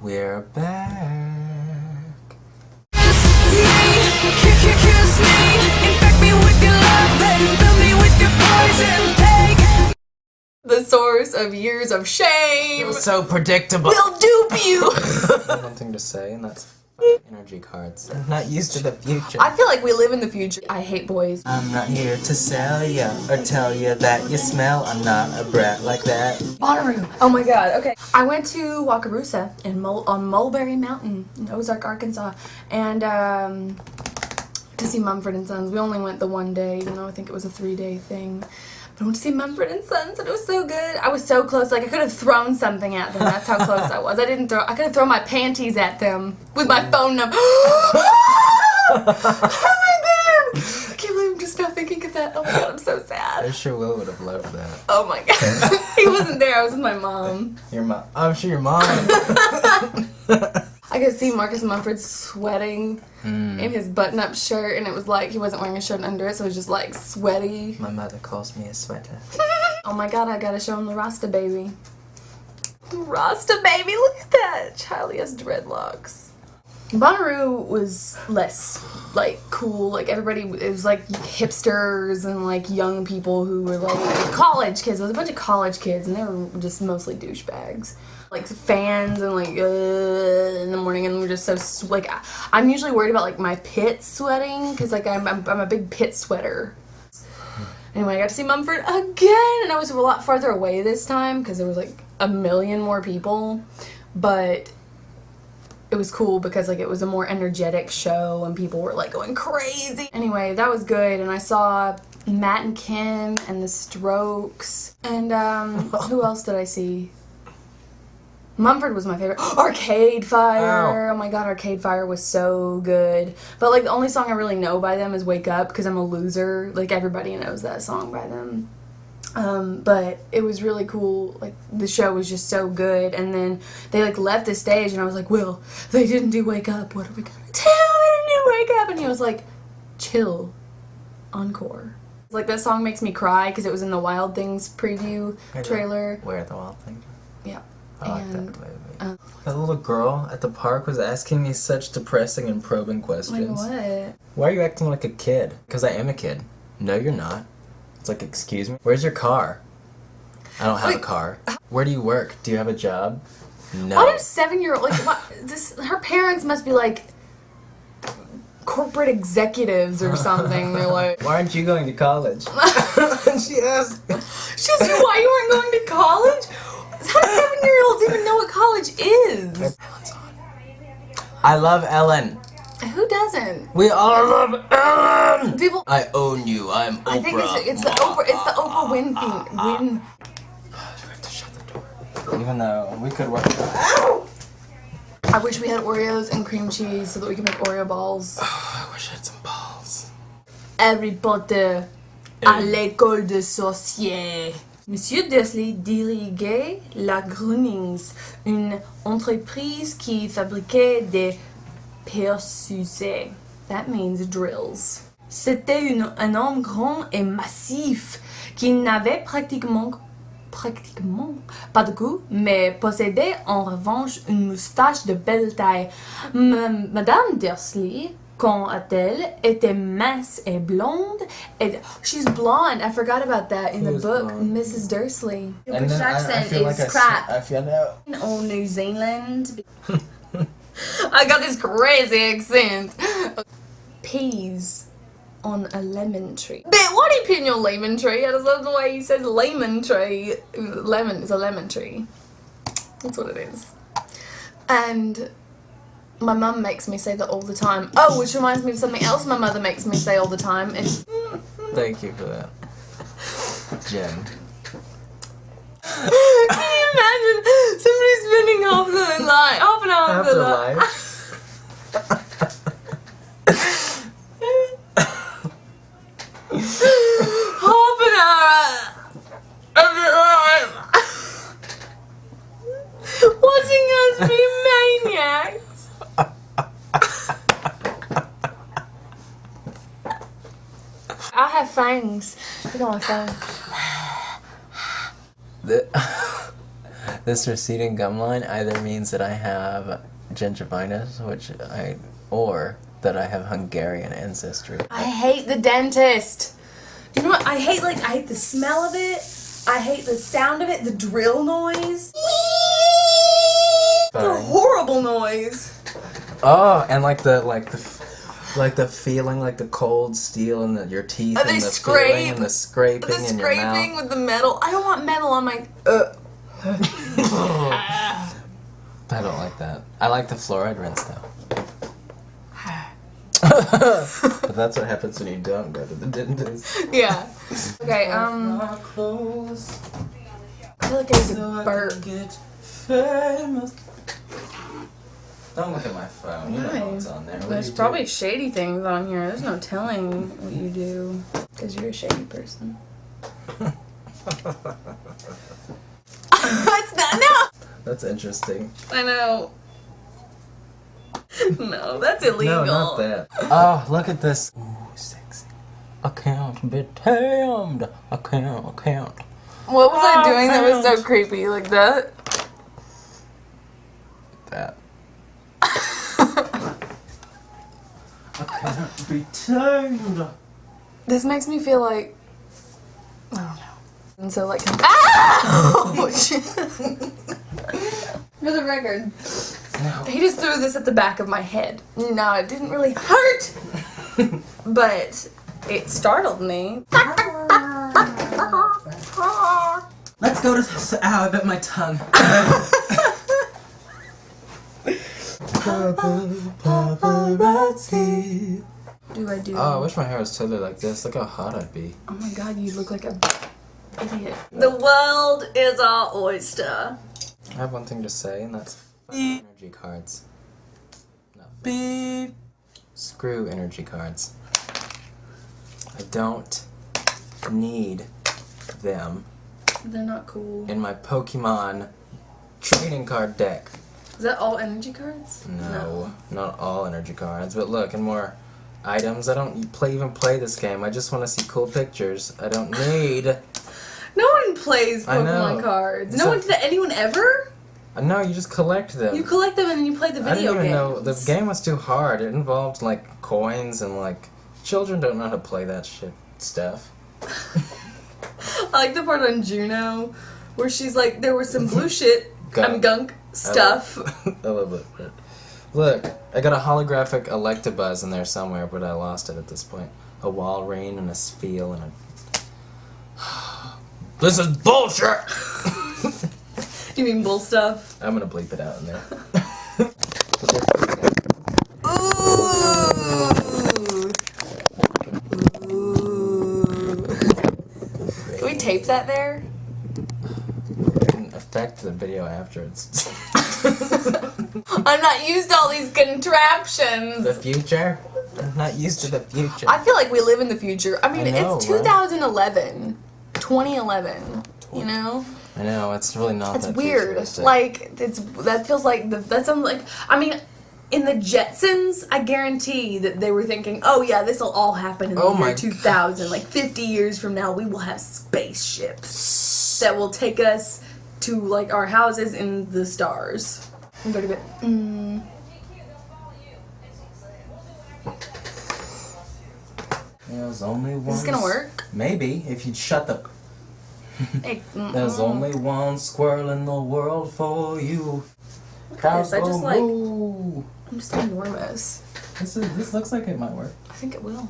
We're back. Kiss me, infect me with your love, then fill me with your poison. Take the source of years of shame. It was so predictable. We'll dupe you. One thing to say, and that's energy cards. I'm not used to the future. I feel like we live in the future. I hate boys. I'm not here to sell ya or tell ya that you smell. I'm not a brat like that. Bonnaroo. Oh my god, okay. I went to Wakarusa on Mulberry Mountain in Ozark, Arkansas, and to see Mumford & Sons. We only went the one day, even though I think it was a 3-day thing. But I went to see Mumford & Sons, and it was so good. I was so close, like I could have thrown something at them. That's how close I was. I could have thrown my panties at them with my phone number. Oh my god! I can't believe I'm just now thinking of that. Oh my god, I'm so sad. I sure Will would have loved that. Oh my god. He wasn't there, I was with my mom. Your mom. I'm sure your mom. I could see Marcus Mumford sweating in his button-up shirt, and it was like he wasn't wearing a shirt under it, so it was just like sweaty. My mother calls me a sweater. Oh my god, I gotta show him the Rasta baby. Rasta baby, look at that! Child, he has dreadlocks. Bonnaroo was less, like, cool. Like, everybody, it was like hipsters and like young people who were like college kids. It was a bunch of college kids, and they were just mostly douchebags. Like fans and like in the morning, and we're just so like I'm usually worried about like my pits sweating because like I'm a big pit sweater. Anyway, I got to see Mumford again, and I was a lot farther away this time because there was like a million more people, but it was cool because like it was a more energetic show and people were like going crazy. Anyway, that was good, and I saw Matt and Kim and the Strokes, and who else did I see? Mumford was my favorite. Arcade Fire! Ow. Oh my god, Arcade Fire was so good. But like the only song I really know by them is Wake Up because I'm a loser. Like everybody knows that song by them. But it was really cool. Like the show was just so good. And then they like left the stage and I was like, Will, they didn't do Wake Up. What are we gonna do? They didn't do Wake Up. And he was like, chill. Encore. Like that song makes me cry because it was in the Wild Things preview trailer. Where the Wild Things? Yeah. I like that movie. That little girl at the park was asking me such depressing and probing questions. Like what? Why are you acting like a kid? Because I am a kid. No, you're not. It's like, excuse me? Where's your car? I don't have a car. Where do you work? Do you have a job? No. Why do 7-year-old like what, her parents must be like corporate executives or something. They're like, why aren't you going to college? She asked. She asked you why you weren't going to college? How do 7-year-olds even know what college is? I love Ellen. Who doesn't? We all love Ellen. People. I own you. I'm Oprah. I think it's the Oprah. It's the Oprah Winfrey. We have to shut the door. Even though we could work. Ow! I wish we had Oreos and cream cheese so that we could make Oreo balls. Oh, I wish I had some balls. Harry Potter à l'école de sorciers. Monsieur Dursley dirigeait la Grunnings, une entreprise qui fabriquait des percusets. That means drills. C'était un homme grand et massif qui n'avait pratiquement pas de goût, mais possédait en revanche une moustache de belle taille. Madame Dursley, quant à elle, était mince et blonde. She's blonde. I forgot about that in the book, blonde? Mrs. Dursley. Your British accent is crap. I feel that. Oh, New Zealand. I got this crazy accent. Peas on a lemon tree. But why do you pin your lemon tree? I just love the way he says lemon tree. Lemon is a lemon tree. That's what it is. And my mum makes me say that all the time. Oh, which reminds me of something else my mother makes me say all the time. It's thank you for that, Jen. Can you imagine somebody spending half an hour of their life? Half an hour of their life watching us be maniacs. I have fangs. Look at my fangs. This receding gum line either means that I have gingivitis, or that I have Hungarian ancestry. I hate the dentist. You know what? I hate the smell of it. I hate the sound of it. The drill noise. It's a horrible noise. Oh, and like the feeling, like the cold steel in your teeth, and the feeling and the scraping in your mouth. The scraping with the metal. I don't want metal on my. I don't like that. I like the fluoride rinse though. But that's what happens when you don't go to the dentist. Yeah. Okay. I feel like I need to burp. Don't look at my phone. You know what's on there. There's probably shady things on here. There's no telling what you do. Because you're a shady person. What's that? No! That's interesting. I know. No, that's illegal. No, not that. Oh, look at this. Ooh, sexy. I can't be tamed. I can't. What was I doing that was so creepy like that? That. I can't be tamed. This makes me feel like, I don't know. And so like, oh shit. For the record, No. he just threw this at the back of my head. No, it didn't really hurt, but it startled me. Let's go to. Ow! I bit my tongue. Paparazzi. Do I do? Oh, I wish my hair was totally like this. Look how hot I'd be. Oh my god, you look like a idiot. The world is our oyster. I have one thing to say, and that's energy cards. No. Beep. Screw energy cards. I don't need them They're not cool. in my Pokemon trading card deck. Is that all energy cards? No, not all energy cards, but look, and more items. I don't even play this game. I just want to see cool pictures. I don't need. No one plays I know. Pokemon cards. So- No one did anyone ever? No, you just collect them. You collect them and then you play the I video didn't even games. know the game was too hard. It involved like coins and like children don't know how to play that shit stuff. I like the part on Juno where she's like, there was some blue shit, Gunk. gunk stuff. I love it. Look, I got a holographic Electabuzz in there somewhere, but I lost it at this point. A Walrein and a Spheal and a. This is bullshit. You mean bull stuff? I'm gonna bleep it out in there. Ooh. Can we tape that there? It can affect the video afterwards. I'm not used to all these contraptions. The future? I'm not used to the future. I feel like we live in the future. I mean, I know, it's 2011. 2011. You know? I know, it's really not It's that weird. futuristic. Like, that feels like, that sounds like, I mean, in the Jetsons, I guarantee that they were thinking, oh yeah, this will all happen in the year 2000. Like 50 years from now, we will have spaceships that will take us to like our houses in the stars. I'm going to bed. There's only one. Is this gonna work? Maybe, if you'd shut the... Hey, There's only one squirrel in the world for you. Look at this, I just like, moo. I'm just enormous. This looks like it might work. I think it will.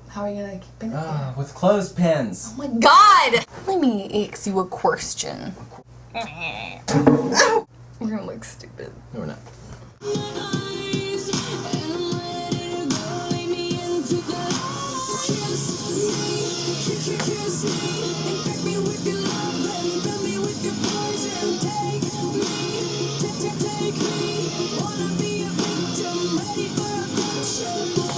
How are you gonna keep it? With clothespins. Oh my god! Let me ask you a question. We're gonna look stupid. No, we're not.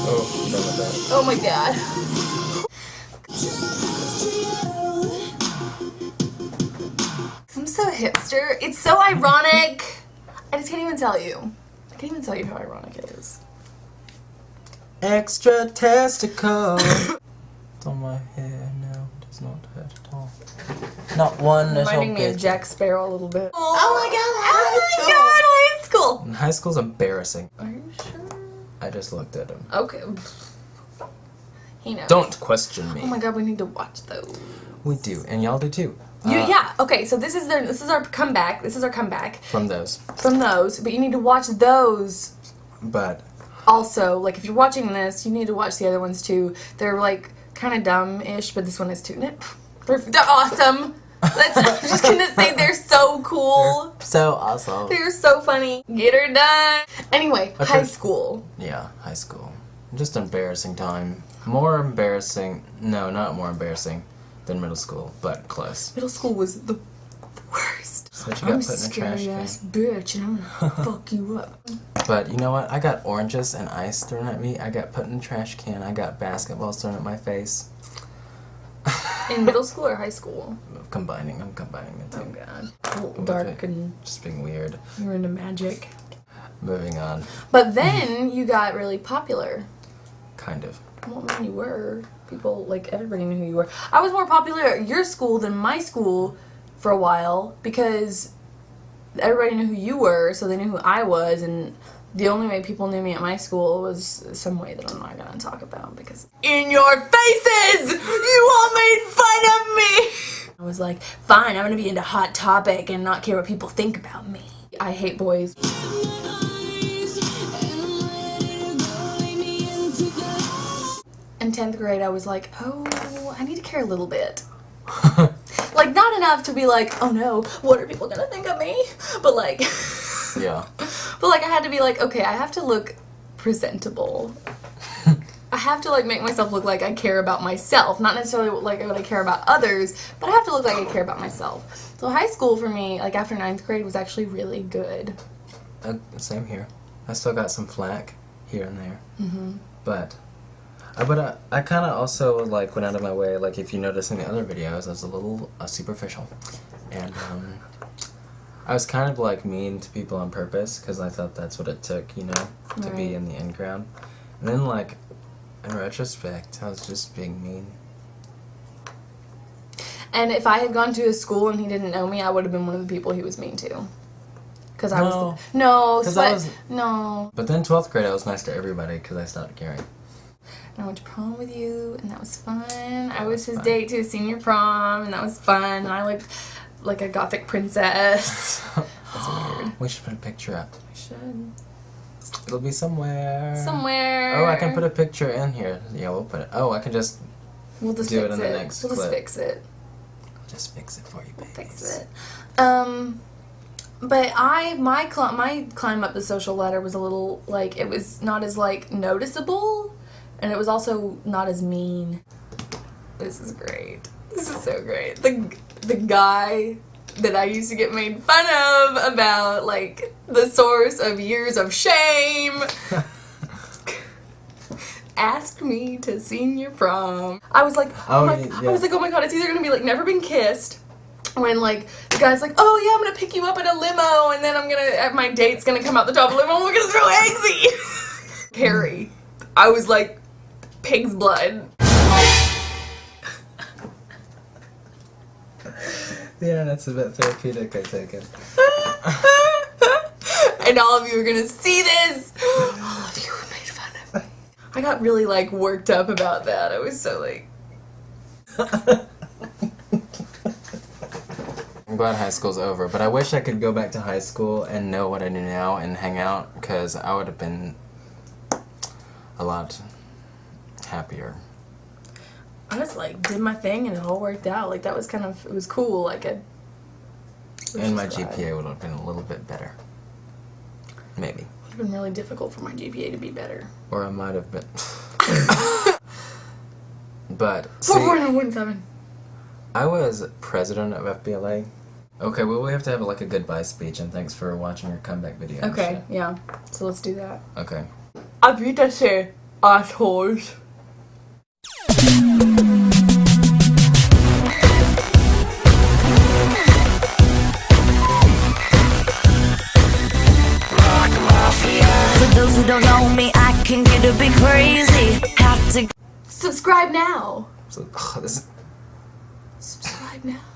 Oh, done with that. Oh my god. I'm so hipster. It's so ironic. I just can't even tell you. I can't even tell you how ironic it is. Extra testicle. It's on my hair now. does not hurt at all. Not one little Reminding me of bit. Jack Sparrow a little bit. Oh my god, high school! High school's embarrassing. Are you sure? I just looked at him. Okay. He knows. Don't question me. Oh my god, we need to watch those. We do, and y'all do too. Yeah, okay, so this is our comeback. This is our comeback From those. from those, but you need to watch those But also. Like, if you're watching this, you need to watch the other ones too. They're like kind of dumb-ish, but this one is too. They're awesome. I'm just gonna say they're so cool. so awesome. They're so funny. Get her done. Anyway, Okay. high school. Yeah, high school. Just embarrassing time. More embarrassing. No, not more embarrassing than middle school, but close. Middle school was the worst. So that you got I'm put in a trash scary can. ass bitch, and I'm gonna fuck you up. But you know what? I got oranges and ice thrown at me. I got put in a trash can. I got basketballs thrown at my face. In middle school or high school? I'm combining the Oh two. god. Dark and Just being weird. you were into magic. Moving on. But then you got really popular. Kind of. Well, I mean, you were. People, like, everybody knew who you were. I was more popular at your school than my school for a while because everybody knew who you were, so they knew who I was, and the only way people knew me at my school was some way that I'm not gonna talk about because in your faces! You all made fun of me! I was like, fine, I'm gonna be into Hot Topic and not care what people think about me. I hate boys. In 10th grade, I was like, oh, I need to care a little bit. Like, not enough to be like, oh no, what are people gonna think of me? But like, Yeah. but like I had to be like, okay, I have to look presentable. I have to like make myself look like I care about myself, not necessarily like what I care about others, but I have to look like I care about myself. So high school for me, like after 9th grade, was actually really good. Same here. I still got some flack here and there. Mm-hmm. But I kind of also like went out of my way. Like if you notice in the other videos, I was a little superficial, and I was kind of like mean to people on purpose because I thought that's what it took, you know, to be Right. in the in crowd. And then like in retrospect, I was just being mean. And if I had gone to his school and he didn't know me, I would have been one of the people he was mean to. Because I No. was no, 'Cause sweat, I was- no. But then 12th grade, I was nice to everybody because I stopped caring. And I went to prom with you, and that was fun. I was his fun. date to his senior prom, and that was fun. And I looked like a gothic princess. That's weird. We should put a picture up. I should. It'll be somewhere. Somewhere. Oh, I can put a picture in here. Yeah, we'll put it. Oh, I can just We'll just do fix it in the next We'll clip. just fix it. fix it for you, babies. Fix it. But my climb up the social ladder was a little like it was not as like noticeable, and it was also not as mean. This is great. This is so great. The guy that I used to get made fun of about like the source of years of shame asked me to senior prom. I was like, Oh, my, yeah. I was like, oh my god, it's either gonna be like never been kissed. When like the guy's like, oh yeah, I'm gonna pick you up in a limo, and then my date's gonna come out the top of the limo, and we're gonna throw eggsy. Carrie, I was like, pig's blood. The internet's a bit therapeutic, I take it. And all of you are gonna see this. All of you were made fun of me. I got really like worked up about that. I was so like. I'm glad high school's over, but I wish I could go back to high school and know what I know now and hang out, because I would have been a lot happier. I just like did my thing and it all worked out. Like that was kind of, it was cool. Like And my GPA would have been a little bit better. Maybe. Would have been really difficult for my GPA to be better. Or I might have been. But, see, 4.17. I was president of FBLA. Okay, well, we have to have like a goodbye speech, and thanks for watching your comeback video. and Okay, shit. yeah. So let's do that. Okay. Auf Wiedersehen, assholes. For those who don't know me, I can get a bit crazy. Have to Subscribe now. So, this Subscribe now.